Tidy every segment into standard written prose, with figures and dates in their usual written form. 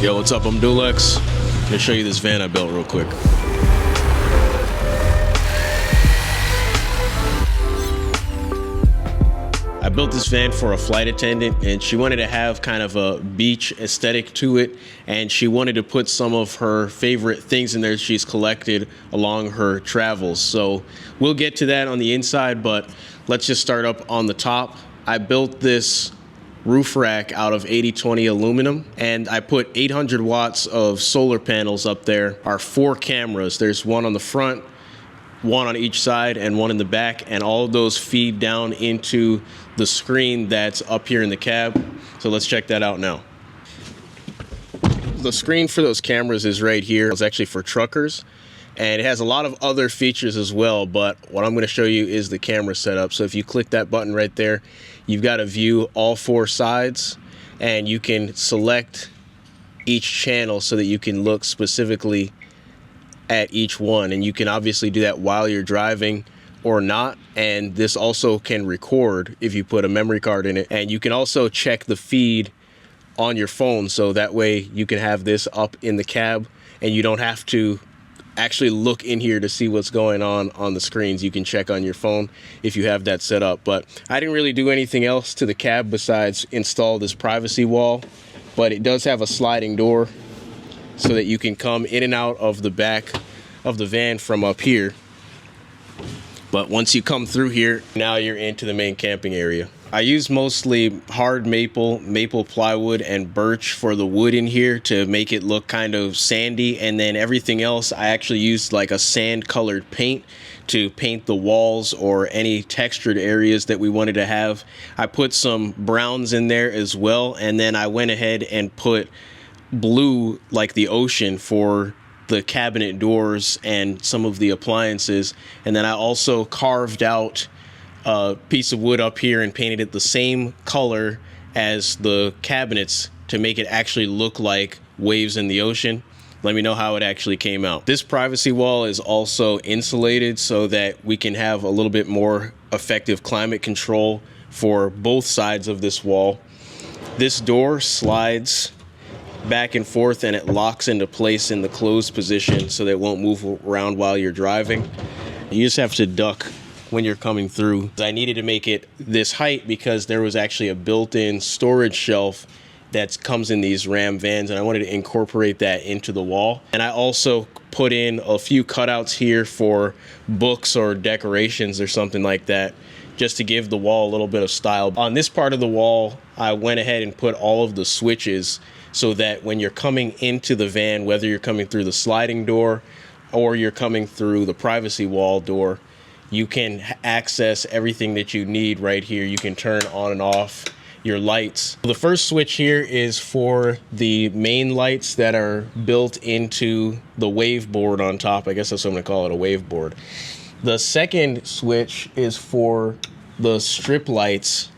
Yo, what's up? I'm Dulex. I'm gonna show you this van I built real quick. I built this van for a flight attendant, and she wanted to have kind of a beach aesthetic to it, and she wanted to put some of her favorite things in there she's collected along her travels. So we'll get to that on the inside, but let's just start up on the top. I built this roof rack out of 80/20 aluminum, and I put 800 watts of solar panels up there. Our 4 cameras, there's one on the front, one on each side, and one in the back, and all of those feed down into the screen that's up here in the cab. So let's check that out now. The screen for those cameras is right here. It's actually for truckers, and it has a lot of other features as well, but what I'm going to show you is the camera setup. So if you click that button right there, you've got to view all 4 sides, and you can select each channel so that you can look specifically at each one, and you can obviously do that while you're driving or not. And this also can record if you put a memory card in it, and you can also check the feed on your phone, so that way you can have this up in the cab and you don't have to actually look in here to see what's going on the screens. You can check on your phone if you have that set up. But I didn't really do anything else to the cab besides install this privacy wall, but it does have a sliding door so that you can come in and out of the back of the van from up here. But once you come through here, now you're into the main camping area. I use mostly hard maple plywood, and birch for the wood in here to make it look kind of sandy. And then everything else, I actually used like a sand colored paint to paint the walls or any textured areas that we wanted to have. I put some browns in there as well, and then I went ahead and put blue like the ocean for the cabinet doors and some of the appliances. And then I also carved out a piece of wood up here and painted it the same color as the cabinets to make it actually look like waves in the ocean. Let me know how it actually came out. This privacy wall is also insulated so that we can have a little bit more effective climate control for both sides of this wall. This door slides back and forth, and it locks into place in the closed position so that it won't move around while you're driving. You just have to duck when you're coming through. I needed to make it this height because there was actually a built-in storage shelf that comes in these Ram vans, and I wanted to incorporate that into the wall. And I also put in a few cutouts here for books or decorations or something like that, just to give the wall a little bit of style. On this part of the wall, I went ahead and put all of the switches so that when you're coming into the van, whether you're coming through the sliding door or you're coming through the privacy wall door, you can access everything that you need right here. You can turn on and off your lights. The first switch here is for the main lights that are built into the wave board on top. I guess that's what I'm gonna call it, a wave board. The second switch is for the strip lights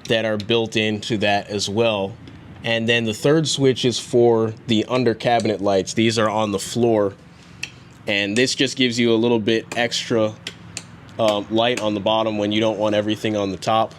that are built into that as well. And then the third switch is for the under cabinet lights. These are on the floor, and this just gives you a little bit extra light on the bottom when you don't want everything on the top.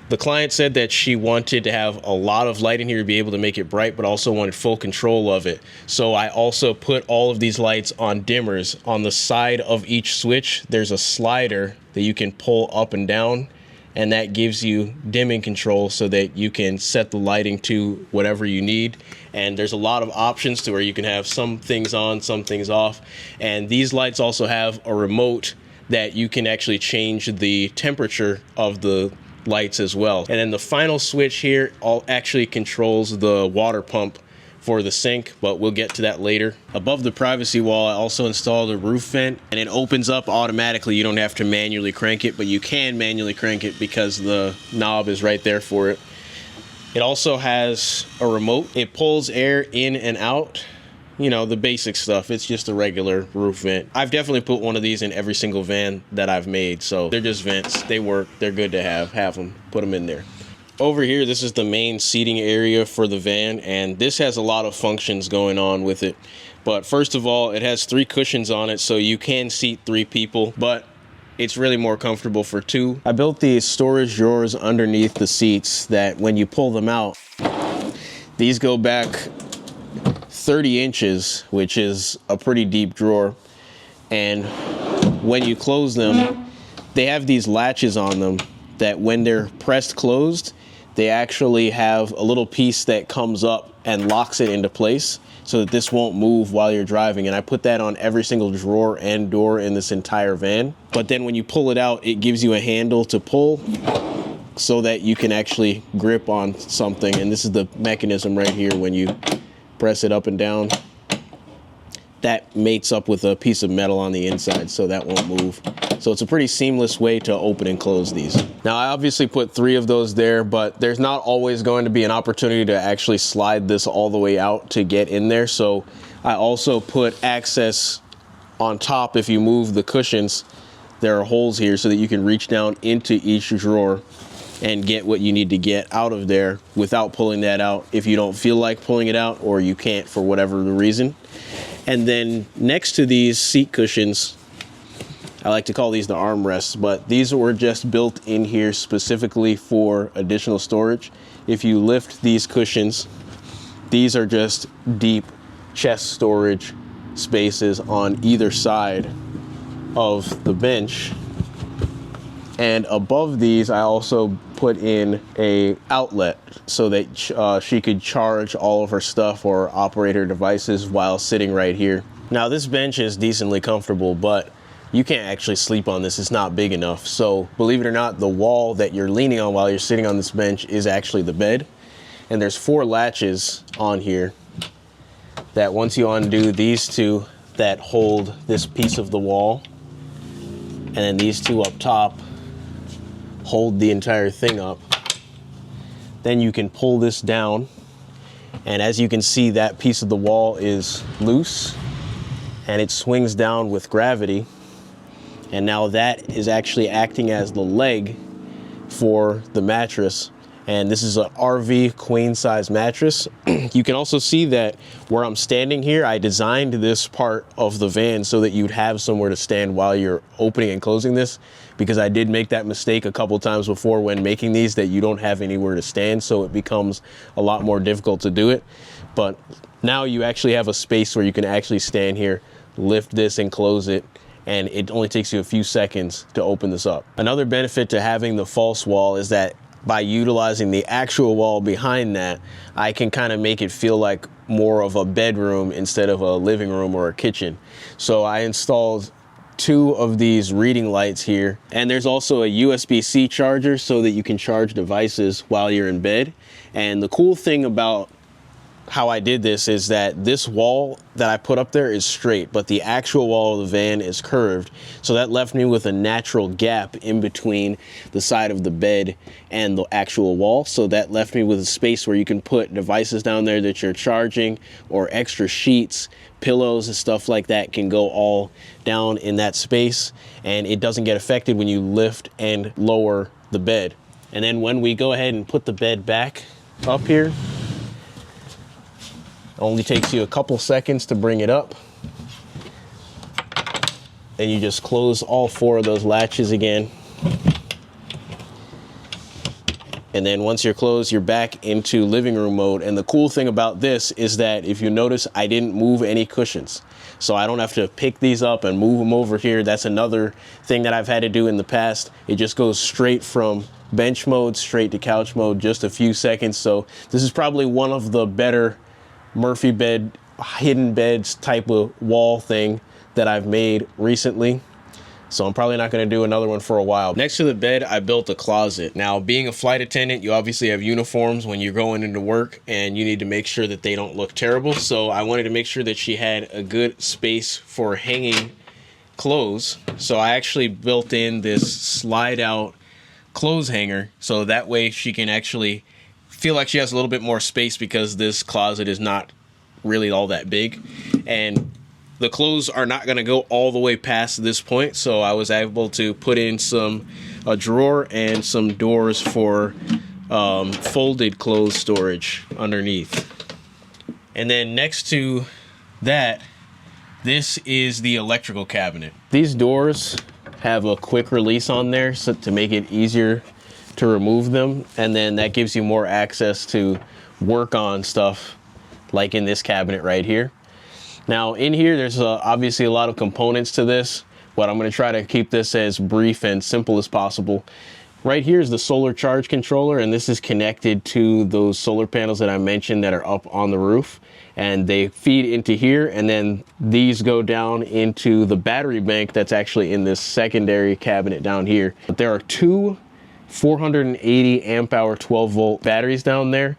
The client said that she wanted to have a lot of light in here to be able to make it bright, but also wanted full control of it. So I also put all of these lights on dimmers. On the side of each switch, there's a slider that you can pull up and down, and that gives you dimming control so that you can set the lighting to whatever you need. And there's a lot of options to where you can have some things on, some things off. And these lights also have a remote that you can actually change the temperature of the lights as well. And then the final switch here actually controls the water pump for the sink, but we'll get to that later. Above the privacy wall, I also installed a roof vent, and it opens up automatically. You don't have to manually crank it, but you can manually crank it because the knob is right there for it. It also has a remote. It pulls air in and out. You know, the basic stuff. It's just a regular roof vent. I've definitely put one of these in every single van that I've made, so they're just vents. They work. They're good to have them. Put them in there. Over here, this is the main seating area for the van, and this has a lot of functions going on with it. But first of all, it has 3 cushions on it, so you can seat 3 people, but it's really more comfortable for 2. I built these storage drawers underneath the seats that when you pull them out, these go back 30 inches, which is a pretty deep drawer. And when you close them, they have these latches on them that when they're pressed closed, they actually have a little piece that comes up and locks it into place so that this won't move while you're driving. And I put that on every single drawer and door in this entire van. But then when you pull it out, it gives you a handle to pull so that you can actually grip on something. And this is the mechanism right here. When you press it up and down, that mates up with a piece of metal on the inside, so that won't move. So it's a pretty seamless way to open and close these. Now, I obviously put 3 of those there, but there's not always going to be an opportunity to actually slide this all the way out to get in there. So I also put access on top. If you move the cushions, there are holes here so that you can reach down into each drawer and get what you need to get out of there without pulling that out if you don't feel like pulling it out or you can't for whatever the reason. And then next to these seat cushions, I like to call these the armrests, but these were just built in here specifically for additional storage. If you lift these cushions, these are just deep chest storage spaces on either side of the bench. And above these, I also put in a outlet so that she could charge all of her stuff or operate her devices while sitting right here. Now, this bench is decently comfortable, but you can't actually sleep on this. It's not big enough. So believe it or not, the wall that you're leaning on while you're sitting on this bench is actually the bed. And there's 4 latches on here that once you undo these 2 that hold this piece of the wall, and then these 2 up top hold the entire thing up. Then you can pull this down, and as you can see, that piece of the wall is loose and it swings down with gravity, and now that is actually acting as the leg for the mattress. And this is an RV queen size mattress. You can also see that where I'm standing here, I designed this part of the van so that you'd have somewhere to stand while you're opening and closing this, because I did make that mistake a couple times before when making these, that you don't have anywhere to stand, so it becomes a lot more difficult to do it. But now you actually have a space where you can actually stand here, lift this and close it, and it only takes you a few seconds to open this up. Another benefit to having the false wall is that by utilizing the actual wall behind that, I can kind of make it feel like more of a bedroom instead of a living room or a kitchen. So I installed 2 of these reading lights here, and there's also a USB-C charger so that you can charge devices while you're in bed. And the cool thing about how I did this is that this wall that I put up there is straight, but the actual wall of the van is curved. So that left me with a natural gap in between the side of the bed and the actual wall. So that left me with a space where you can put devices down there that you're charging, or extra sheets, pillows and stuff like that can go all down in that space, and it doesn't get affected when you lift and lower the bed. And then when we go ahead and put the bed back up here, only takes you a couple seconds to bring it up. Then you just close all 4 of those latches again. And then once you're closed, you're back into living room mode. And the cool thing about this is that if you notice, I didn't move any cushions. So I don't have to pick these up and move them over here. That's another thing that I've had to do in the past. It just goes straight from bench mode straight to couch mode, just a few seconds. So this is probably one of the better Murphy bed, hidden beds type of wall thing that I've made recently. So I'm probably not going to do another one for a while. Next to the bed, I built a closet. Now, being a flight attendant, you obviously have uniforms when you're going into work, and you need to make sure that they don't look terrible. So I wanted to make sure that she had a good space for hanging clothes. So I actually built in this slide out clothes hanger, so that way she can actually feel like she has a little bit more space, because this closet is not really all that big, and the clothes are not going to go all the way past this point. So I was able to put in a drawer and some doors for folded clothes storage underneath. And then next to that, this is the electrical cabinet. These doors have a quick release on there so to make it easier to remove them, and then that gives you more access to work on stuff like in this cabinet right here. Now in here, there's obviously a lot of components to this, but I'm going to try to keep this as brief and simple as possible. Right here is the solar charge controller, and this is connected to those solar panels that I mentioned that are up on the roof, and they feed into here, and then these go down into the battery bank that's actually in this secondary cabinet down here. But there are two 480 amp hour 12 volt batteries down there,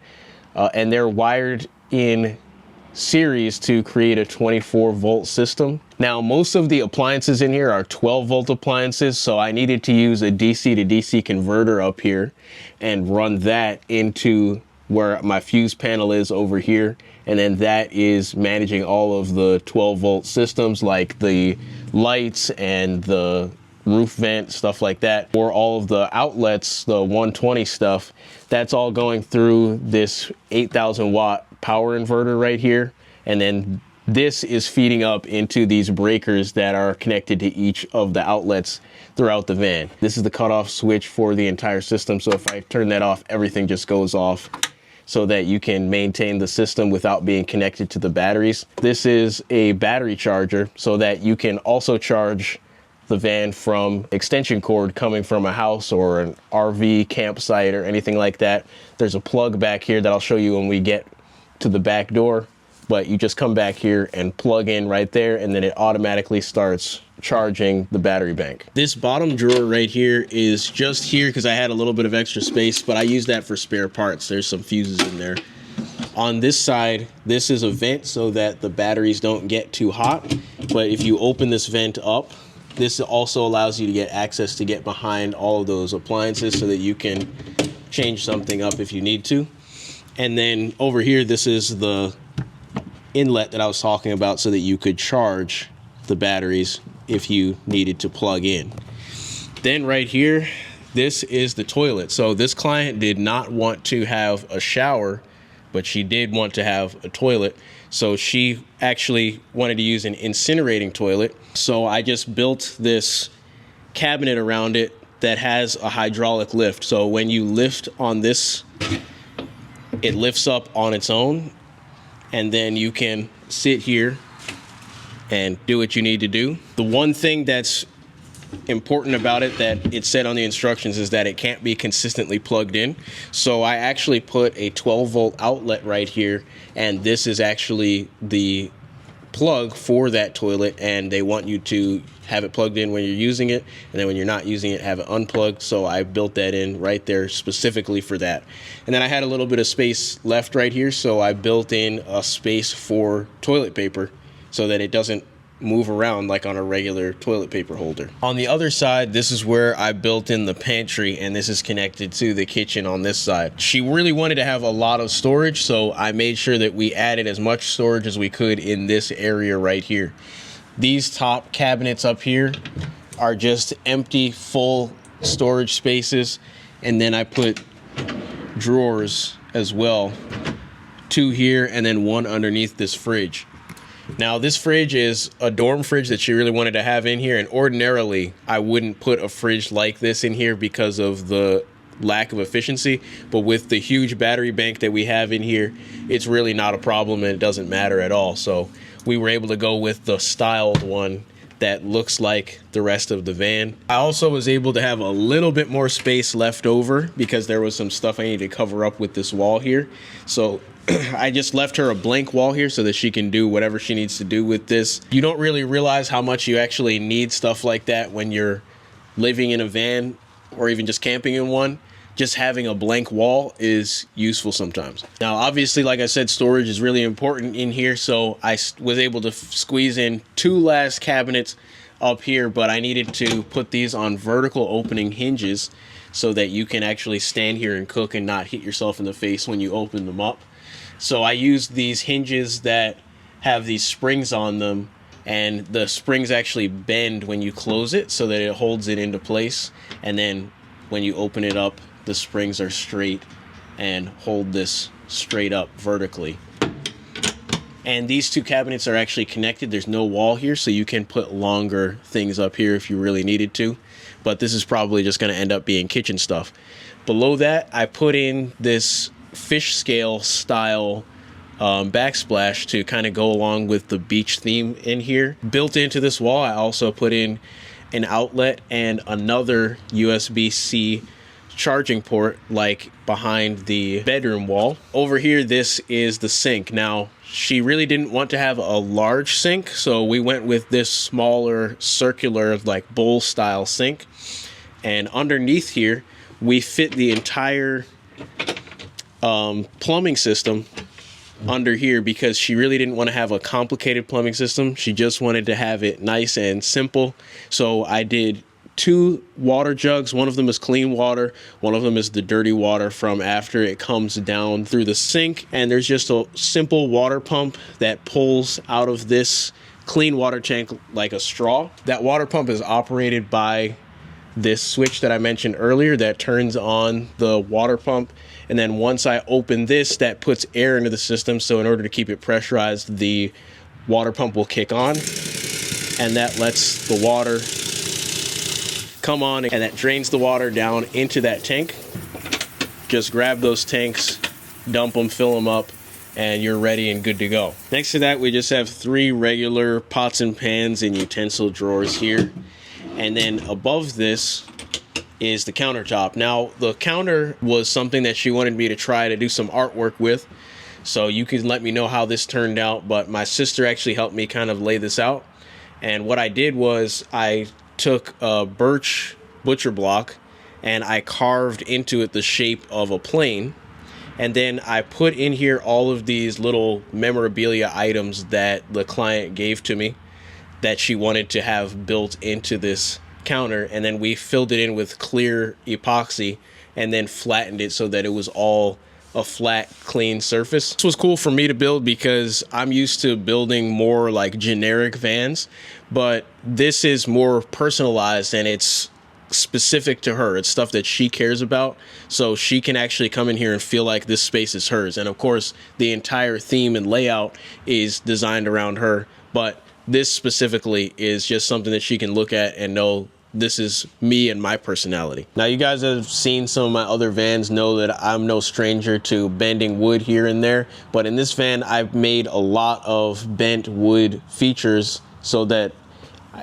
and they're wired in series to create a 24 volt system. Now most of the appliances in here are 12 volt appliances, so I needed to use a DC to DC converter up here and run that into where my fuse panel is over here, and then that is managing all of the 12 volt systems like the lights and the roof vent, stuff like that, or all of the outlets, the 120 stuff. That's all going through this 8,000 watt power inverter right here, and then this is feeding up into these breakers that are connected to each of the outlets throughout the van. This is the cutoff switch for the entire system, so if I turn that off, everything just goes off so that you can maintain the system without being connected to the batteries. This is a battery charger so that you can also charge the van from extension cord coming from a house or an RV campsite or anything like that. There's a plug back here that I'll show you when we get to the back door, but you just come back here and plug in right there, and then it automatically starts charging the battery bank. This bottom drawer right here is just here because I had a little bit of extra space, but I use that for spare parts. There's some fuses in there. On this side, this is a vent so that the batteries don't get too hot, but if you open this vent up, this also allows you to get access to get behind all of those appliances so that you can change something up if you need to. And then over here, this is the inlet that I was talking about so that you could charge the batteries if you needed to plug in. Then right here, this is the toilet. So this client did not want to have a shower, but she did want to have a toilet. So she actually wanted to use an incinerating toilet. So I just built this cabinet around it that has a hydraulic lift. So when you lift on this, it lifts up on its own, and then you can sit here and do what you need to do. The one thing that's important about it that it said on the instructions is that it can't be consistently plugged in. So I actually put a 12 volt outlet right here, and this is actually the plug for that toilet, and they want you to have it plugged in when you're using it, and then when you're not using it, have it unplugged. So I built that in right there specifically for that. And then I had a little bit of space left right here, so I built in a space for toilet paper so that it doesn't move around like on a regular toilet paper holder. On the other side, this is where I built in the pantry, and this is connected to the kitchen on this side. She really wanted to have a lot of storage, so I made sure that we added as much storage as we could in this area right here. These top cabinets up here are just empty, full storage spaces, and then I put drawers as well, two here and then one underneath this fridge. Now this fridge is a dorm fridge that she really wanted to have in here, and ordinarily I wouldn't put a fridge like this in here because of the lack of efficiency, but with the huge battery bank that we have in here, it's really not a problem and it doesn't matter at all. So we were able to go with the styled one that looks like the rest of the van. I also was able to have a little bit more space left over because there was some stuff I needed to cover up with this wall here. So I just left her a blank wall here so that she can do whatever she needs to do with this. You don't really realize how much you actually need stuff like that when you're living in a van or even just camping in one. Just having a blank wall is useful sometimes. Now, obviously, like I said, storage is really important in here, so I was able to squeeze in two last cabinets up here, but I needed to put these on vertical opening hinges so that you can actually stand here and cook and not hit yourself in the face when you open them up. So I used these hinges that have these springs on them, and the springs actually bend when you close it so that it holds it into place, and then when you open it up, the springs are straight and hold this straight up vertically. And these two cabinets are actually connected. There's no wall here, so you can put longer things up here if you really needed to, but this is probably just going to end up being kitchen stuff. Below that, I put in this fish scale style backsplash to kind of go along with the beach theme in here. Built into this wall, I also put in an outlet and another USB-C charging port like behind the bedroom wall. Over here, this is the sink. Now, she really didn't want to have a large sink, so we went with this smaller circular like bowl style sink. And underneath here, we fit the entire plumbing system under here because she really didn't want to have a complicated plumbing system. She just wanted to have it nice and simple. So I did 2 water jugs. One of them is clean water, one of them is the dirty water from after it comes down through the sink. And there's just a simple water pump that pulls out of this clean water tank like a straw. That water pump is operated by this switch that I mentioned earlier that turns on the water pump. And then once I open this, that puts air into the system. So in order to keep it pressurized, the water pump will kick on, and that lets the water come on, and that drains the water down into that tank. Just grab those tanks, dump them, fill them up, and you're ready and good to go. Next to that, we just have 3 regular pots and pans and utensil drawers here. And then above this is the countertop. Now, the counter was something that she wanted me to try to do some artwork with. So you can let me know how this turned out. But my sister actually helped me kind of lay this out. And what I did was I took a birch butcher block and I carved into it the shape of a plane. And then I put in here all of these little memorabilia items that the client gave to me that she wanted to have built into this counter. And then we filled it in with clear epoxy and then flattened it so that it was all a flat, clean surface. This was cool for me to build because I'm used to building more like generic vans, but this is more personalized and it's specific to her. It's stuff that she cares about, so she can actually come in here and feel like this space is hers. And of course, the entire theme and layout is designed around her, but this specifically is just something that she can look at and know this is me and my personality. Now, you guys have seen some of my other vans, know that I'm no stranger to bending wood here and there, but in this van, I've made a lot of bent wood features so that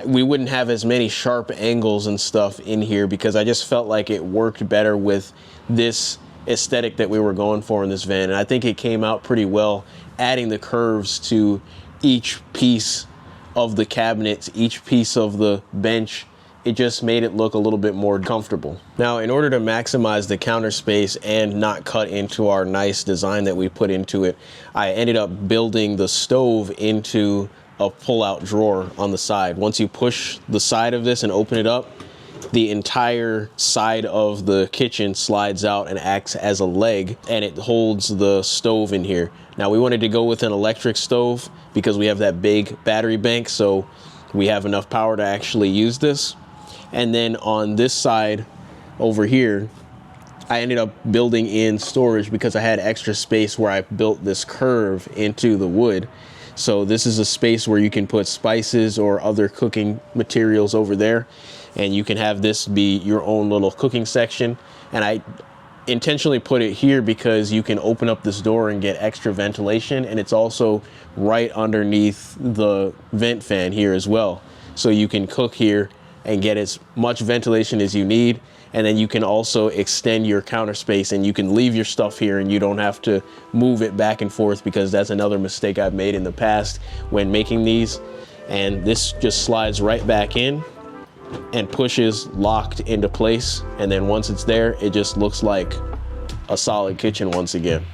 we wouldn't have as many sharp angles and stuff in here, because I just felt like it worked better with this aesthetic that we were going for in this van. And I think it came out pretty well, adding the curves to each piece of the cabinets, each piece of the bench. It just made it look a little bit more comfortable. Now, in order to maximize the counter space and not cut into our nice design that we put into it, I ended up building the stove into a pull-out drawer on the side. Once you push the side of this and open it up, the entire side of the kitchen slides out and acts as a leg, and it holds the stove in here. Now, we wanted to go with an electric stove because we have that big battery bank, so we have enough power to actually use this. And then on this side over here, I ended up building in storage because I had extra space where I built this curve into the wood. So this is a space where you can put spices or other cooking materials over there, and you can have this be your own little cooking section. And I intentionally put it here because you can open up this door and get extra ventilation, and it's also right underneath the vent fan here as well. So you can cook here and get as much ventilation as you need. And then you can also extend your counter space, and you can leave your stuff here and you don't have to move it back and forth, because that's another mistake I've made in the past when making these. And this just slides right back in and pushes locked into place. And then once it's there, it just looks like a solid kitchen once again.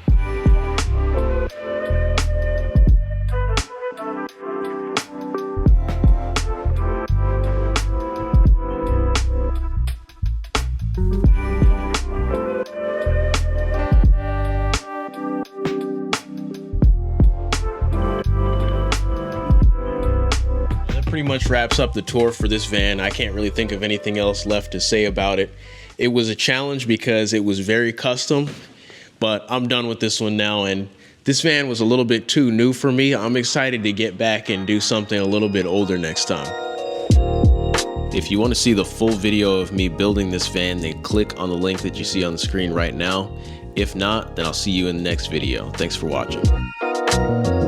Pretty much wraps up the tour for this van. I can't really think of anything else left to say about it. It was a challenge because it was very custom, but I'm done with this one now, and this van was a little bit too new for me. I'm excited to get back and do something a little bit older next time. If you want to see the full video of me building this van, then click on the link that you see on the screen right now. If not, then I'll see you in the next video. Thanks for watching. you.